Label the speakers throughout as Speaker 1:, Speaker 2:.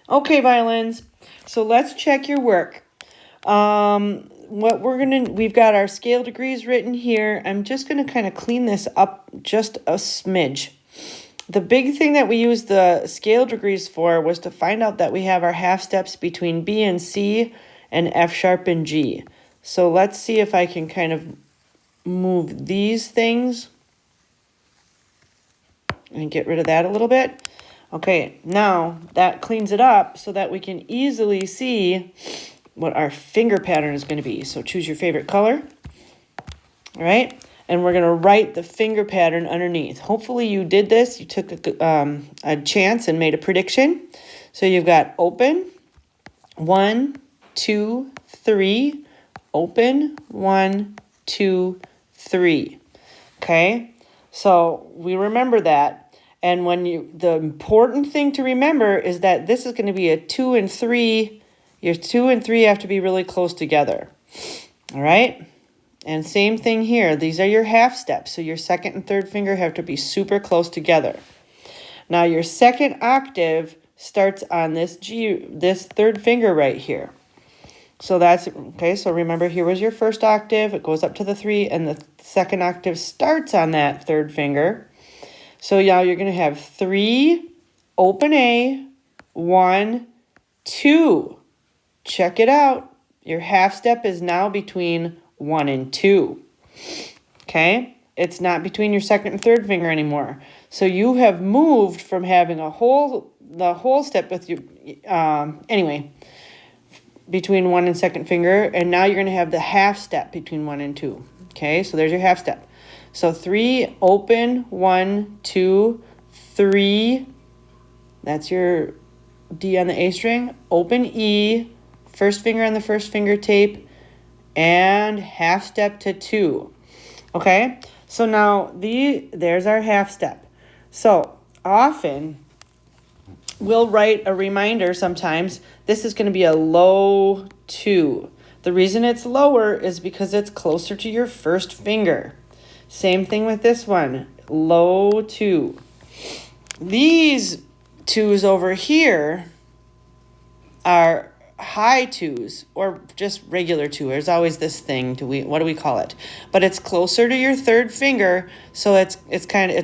Speaker 1: Okay, violins. So let's check your work. We've got our scale degrees written here. I'm just gonna kind of clean this up just a smidge. The big thing that we used the scale degrees for was to find out that we have our half steps between B and C and F sharp and G. So let's see if I can kind of move these things and get rid of that a little bit. Okay, now that cleans it up so that we can easily see what our finger pattern is going to be. So choose your favorite color, all right? And we're going to write the finger pattern underneath. Hopefully you did this. You took a chance and made a prediction. So you've got open, 1, 2, 3, open, 1, 2, 3. Okay, so we remember that. And the important thing to remember is that this is going to be a 2 and 3. Your 2 and 3 have to be really close together. All right? And same thing here. These are your half steps. So your second and third finger have to be super close together. Now your second octave starts on this third finger right here. So that's, okay, so remember here was your first octave. It goes up to the 3, and the second octave starts on that third finger. So now you're going to have 3, open A, 1, 2. Check it out. Your half step is now between 1 and 2. Okay? It's not between your second and third finger anymore. So you have moved from having the whole step with your, between 1 and second finger, and now you're going to have the half step between 1 and 2. Okay? So there's your half step. So 3, open, 1, 2, 3. That's your D on the A string. Open E, first finger on the first finger tape, and half step to 2. Okay? So now there's our half step. So often we'll write a reminder sometimes. This is going to be a low 2. The reason it's lower is because it's closer to your first finger. Same thing with this one, low 2. These 2s over here are high 2s, or just regular 2. There's always this thing, what do we call it? But it's closer to your third finger, so it's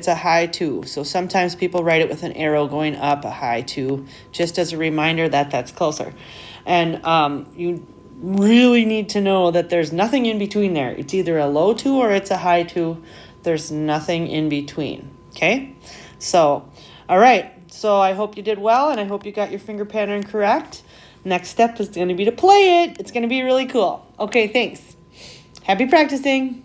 Speaker 1: a high 2. So sometimes people write it with an arrow going up, a high 2, just as a reminder that that's closer. And you really need to know that there's nothing in between there. It's either a low 2 or it's a high 2. There's nothing in between. Okay? So, all right. So I hope you did well, and I hope you got your finger pattern correct. Next step is going to be to play it. It's going to be really cool. Okay, thanks. Happy practicing.